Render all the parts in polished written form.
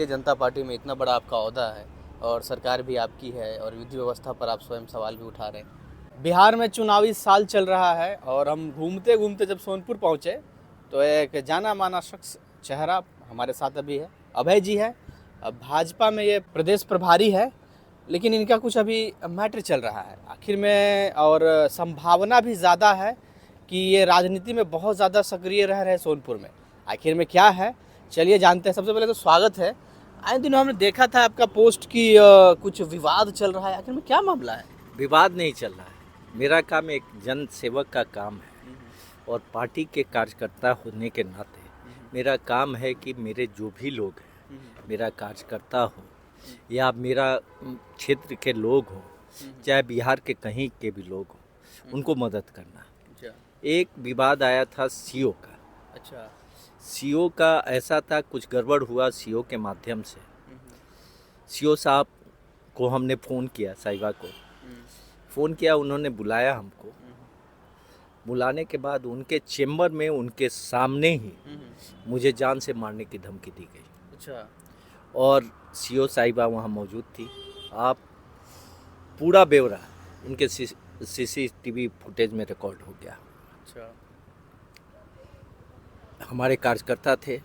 Bharatiya Janata party में इतना बड़ा आपका ओहदा है और सरकार भी आपकी है और विधि व्यवस्था पर आप स्वयं सवाल भी उठा रहे हैं। बिहार में चुनावी साल चल रहा है और हम घूमते घूमते जब सोनपुर पहुंचे तो एक जाना माना शख्स चेहरा हमारे साथ अभी है, अभय जी है। अब भाजपा में ये प्रदेश प्रभारी है, लेकिन इनका कुछ अभी मैटर चल रहा है आखिर में, और संभावना भी ज़्यादा है कि ये राजनीति में बहुत ज़्यादा सक्रिय रह रहे हैं सोनपुर में। आखिर में क्या है, चलिए जानते हैं। सबसे पहले तो स्वागत है। आए दिनों हमने देखा था आपका पोस्ट कि कुछ विवाद चल रहा है, आखिर में क्या मामला है? विवाद नहीं चल रहा है। मेरा काम एक जन सेवक का काम है और पार्टी के कार्यकर्ता होने के नाते मेरा काम है कि मेरे जो भी लोग हैं, मेरा कार्यकर्ता हो या मेरा क्षेत्र के लोग हो, चाहे बिहार के कहीं के भी लोग हो, उनको मदद करना। अच्छा एक विवाद आया था सीओ का। अच्छा। सीओ का ऐसा था, कुछ गड़बड़ हुआ सीओ के माध्यम से। सीओ साहब को हमने फ़ोन किया, साहिबा को फ़ोन किया, उन्होंने बुलाया हमको। बुलाने के बाद उनके चेम्बर में उनके सामने ही मुझे जान से मारने की धमकी दी गई। अच्छा और सीओ साहिबा वहाँ मौजूद थी। आप पूरा ब्यौरा उनके सीसीटीवी फुटेज में रिकॉर्ड हो गया। अच्छा। हमारे कार्यकर्ता थे,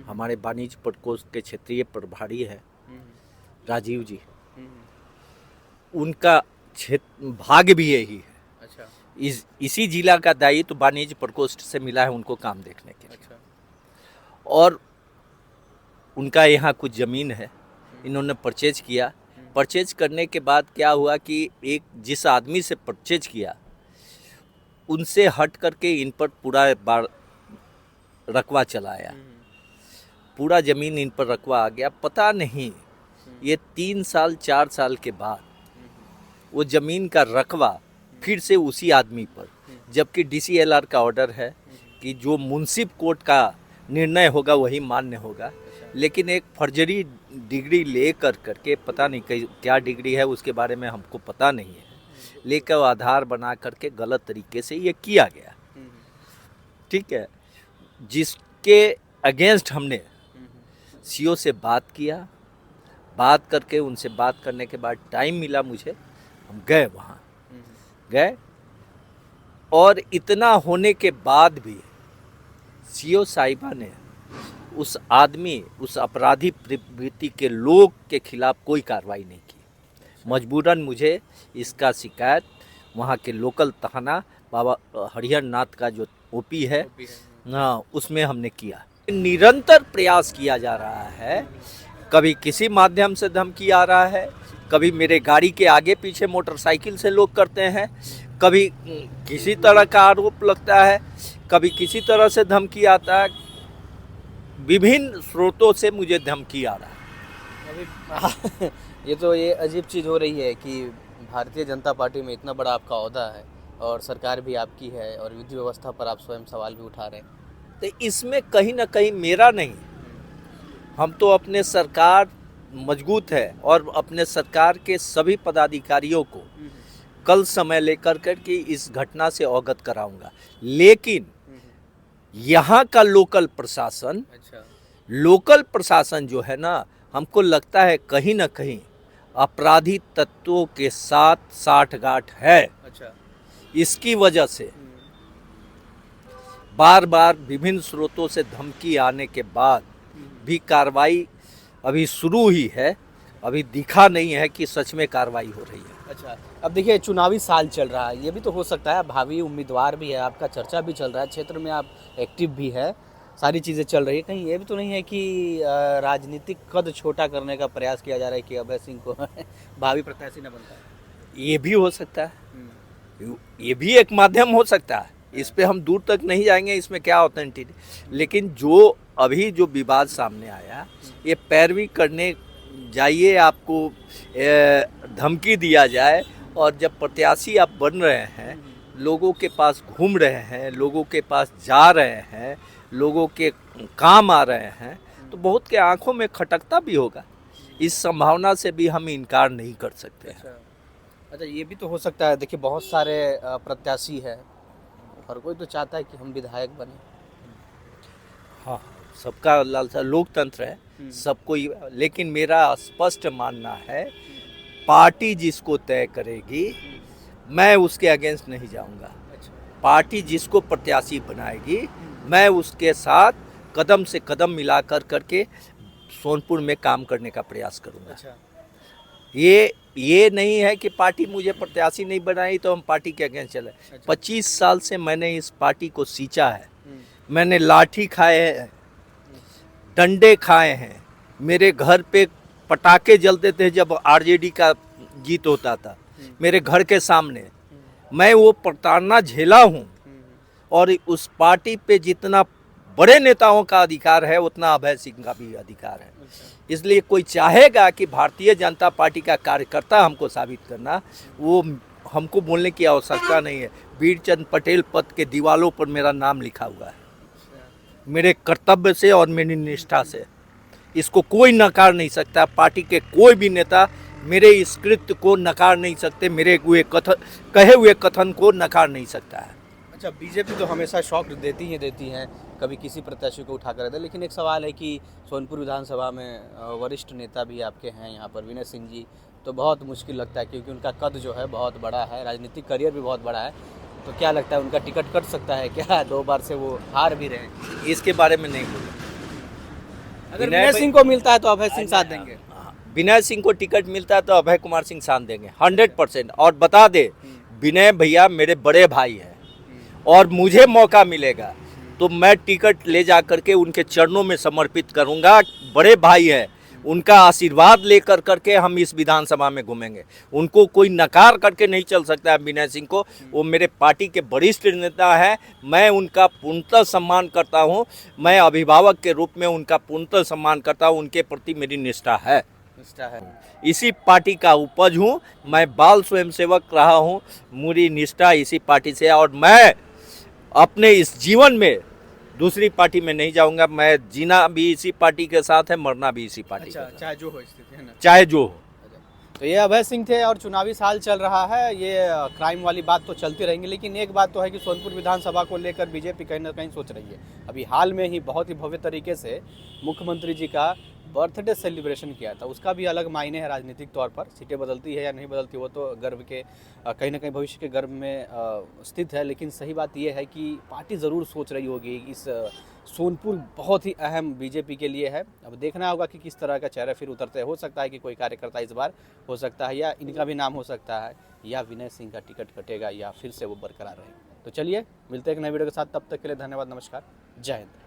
हमारे वाणिज्य प्रकोष्ठ के क्षेत्रीय प्रभारी है राजीव जी, उनका क्षेत्र भाग्य भी यही है। अच्छा इसी जिला का दायित्व तो वाणिज्य प्रकोष्ठ से मिला है उनको काम देखने के लिए। अच्छा। और उनका यहाँ कुछ ज़मीन है, इन्होंने परचेज किया। परचेज करने के बाद क्या हुआ कि एक जिस आदमी से परचेज किया उनसे हट करके इन पर पूरा रकबा चलाया। पूरा ज़मीन इन पर रकबा आ गया। पता नहीं ये 3 साल 4 साल के बाद वो ज़मीन का रकबा फिर से उसी आदमी पर, जबकि DCLR का ऑर्डर है कि जो मुंसिफ कोर्ट का निर्णय होगा वही मान्य होगा। लेकिन एक फर्जरी डिग्री ले करके, पता नहीं क्या डिग्री है उसके बारे में हमको पता नहीं है, लेकर आधार बना करके गलत तरीके से ये किया गया। ठीक है, जिसके अगेंस्ट हमने सीओ से बात किया। बात करके उनसे बात करने के बाद टाइम मिला मुझे, हम गए वहाँ गए। और इतना होने के बाद भी सीओ साहिबा ने उस आदमी, उस अपराधी प्रवृत्ति के लोग के खिलाफ कोई कार्रवाई नहीं की। मजबूरन मुझे इसका शिकायत वहाँ के लोकल थाना बाबा हरिहर नाथ का जो ओपी है ना, उसमें हमने किया। निरंतर प्रयास किया जा रहा है। कभी किसी माध्यम से धमकी आ रहा है, कभी मेरे गाड़ी के आगे पीछे मोटरसाइकिल से लोग करते हैं, कभी किसी तरह का आरोप लगता है, कभी किसी तरह से धमकी आता है। विभिन्न स्रोतों से मुझे धमकी आ रहा है। अभी ये अजीब चीज़ हो रही है कि भारतीय जनता पार्टी में इतना बड़ा आपका ओहदा है और सरकार भी आपकी है और विधि व्यवस्था पर आप स्वयं सवाल भी उठा रहे हैं। तो इसमें कहीं ना कहीं मेरा नहीं, हम तो अपने सरकार मजबूत है और अपने सरकार के सभी पदाधिकारियों को कल समय लेकर के इस घटना से अवगत कराऊंगा। लेकिन यहाँ का लोकल प्रशासन जो है ना, हमको लगता है कहीं ना कहीं अपराधी तत्वों के साथ साठगांठ है। अच्छा। इसकी वजह से बार बार विभिन्न स्रोतों से धमकी आने के बाद भी कार्रवाई अभी शुरू हुई है। अभी दिखा नहीं है कि सच में कार्रवाई हो रही है। अच्छा, अब देखिए चुनावी साल चल रहा है, ये भी तो हो सकता है, भावी उम्मीदवार भी है, आपका चर्चा भी चल रहा है, क्षेत्र में आप एक्टिव भी है, सारी चीज़ें चल रही है। कहीं ये भी तो नहीं है कि राजनीतिक कद छोटा करने का प्रयास किया जा रहा है कि अभय सिंह को भावी प्रत्याशी न बनता है? ये भी हो सकता है, ये भी एक माध्यम हो सकता है। इस पे हम दूर तक नहीं जाएंगे, इसमें क्या ऑथेंटिटी। लेकिन जो अभी जो विवाद सामने आया, ये पैरवी करने जाइए, आपको धमकी दिया जाए, और जब प्रत्याशी आप बन रहे हैं, लोगों के पास घूम रहे हैं, लोगों के पास जा रहे हैं, लोगों के काम आ रहे हैं, तो बहुत के आंखों में खटकता भी होगा। इस संभावना से भी हम इनकार नहीं कर सकते हैं। अच्छा, ये भी तो हो सकता है। देखिए बहुत सारे प्रत्याशी है, हर कोई तो चाहता है कि हम विधायक बने। हाँ, सबका लालसा, लोकतंत्र है, सबको लेकिन मेरा स्पष्ट मानना है, पार्टी जिसको तय करेगी मैं उसके अगेंस्ट नहीं जाऊंगा। अच्छा। पार्टी जिसको प्रत्याशी बनाएगी मैं उसके साथ कदम से कदम मिलाकर करके सोनपुर में काम करने का प्रयास करूंगा। अच्छा। ये नहीं है कि पार्टी मुझे प्रत्याशी नहीं बनाई तो हम पार्टी के अगेंस्ट चले। अच्छा। 25 साल से मैंने इस पार्टी को सींचा है, मैंने लाठी खाए हैं, डंडे खाए हैं, मेरे घर पे पटाखे जलते थे जब आरजेडी का जीत होता था मेरे घर के सामने, मैं वो प्रताड़ना झेला हूँ। और उस पार्टी पे जितना बड़े नेताओं का अधिकार है उतना अभय सिंह का भी अधिकार है। इसलिए कोई चाहेगा कि भारतीय जनता पार्टी का कार्यकर्ता हमको साबित करना, वो हमको बोलने की आवश्यकता नहीं है। वीरचंद पटेल पद के दीवालों पर मेरा नाम लिखा हुआ है, मेरे कर्तव्य से और मेरी निष्ठा से। इसको कोई नकार नहीं सकता। पार्टी के कोई भी नेता मेरे इस कृत्य को नकार नहीं सकते, मेरे कहे हुए कथन को नकार नहीं सकता है। अच्छा, बीजेपी तो हमेशा शॉक देती हैं, कभी किसी प्रत्याशी को उठा कर रहते हैं, लेकिन एक सवाल है कि सोनपुर विधानसभा में वरिष्ठ नेता भी आपके हैं यहाँ पर, विनय सिंह जी, तो बहुत मुश्किल लगता है क्योंकि उनका कद जो है बहुत बड़ा है, राजनीतिक करियर भी बहुत बड़ा है, तो क्या लगता है उनका टिकट कट सकता है क्या? 2 बार से वो हार भी रहे हैं। इसके बारे में नहीं बोलूँ। अगर विनय सिंह को मिलता है तो अभय सिंह साथ देंगे। विनय सिंह को टिकट मिलता है तो अभय कुमार सिंह साथ देंगे 100%। और बता दे, विनय भैया मेरे बड़े भाई हैं और मुझे मौका मिलेगा तो मैं टिकट ले जा करके उनके चरणों में समर्पित करूंगा। बड़े भाई हैं, उनका आशीर्वाद लेकर करके हम इस विधानसभा में घूमेंगे। उनको कोई नकार करके नहीं चल सकता है। विनय सिंह को, वो मेरे पार्टी के वरिष्ठ नेता हैं, मैं उनका पूर्णतः सम्मान करता हूं। मैं अभिभावक के रूप में उनका पूर्णतः सम्मान करता हूं, उनके प्रति मेरी निष्ठा है। इसी पार्टी का उपज हूँ, मैं बाल स्वयंसेवक रहा हूँ, मेरी निष्ठा इसी पार्टी से है और मैं अपने इस जीवन में दूसरी पार्टी में नहीं जाऊंगा। मैं जीना भी इसी पार्टी के साथ है, मरना भी इसी पार्टी के साथ, चाहे जो हो स्थिति है ना, चाहे जो हो। तो ये अभय सिंह थे और चुनावी साल चल रहा है, ये क्राइम वाली बात तो चलती रहेंगी, लेकिन एक बात तो है कि सोनपुर विधानसभा को लेकर बीजेपी कहीं ना कहीं सोच रही है। अभी हाल में ही बहुत ही भव्य तरीके से मुख्यमंत्री जी का बर्थडे सेलिब्रेशन किया था, उसका भी अलग मायने है राजनीतिक तौर पर। सीटें बदलती है या नहीं बदलती वो तो गर्व के कहीं ना कहीं भविष्य के गर्व में स्थित है, लेकिन सही बात यह है कि पार्टी ज़रूर सोच रही होगी। इस सोनपुर बहुत ही अहम बीजेपी के लिए है। अब देखना होगा कि किस तरह का चेहरा फिर उतरते हैं। हो सकता है कि कोई कार्यकर्ता इस बार हो सकता है, या इनका भी नाम हो सकता है, या विनय सिंह का टिकट कटेगा, या फिर से वो बरकरार रहेगा। तो चलिए मिलते हैं एक नए वीडियो के साथ, तब तक के लिए धन्यवाद, नमस्कार, जय हिंद।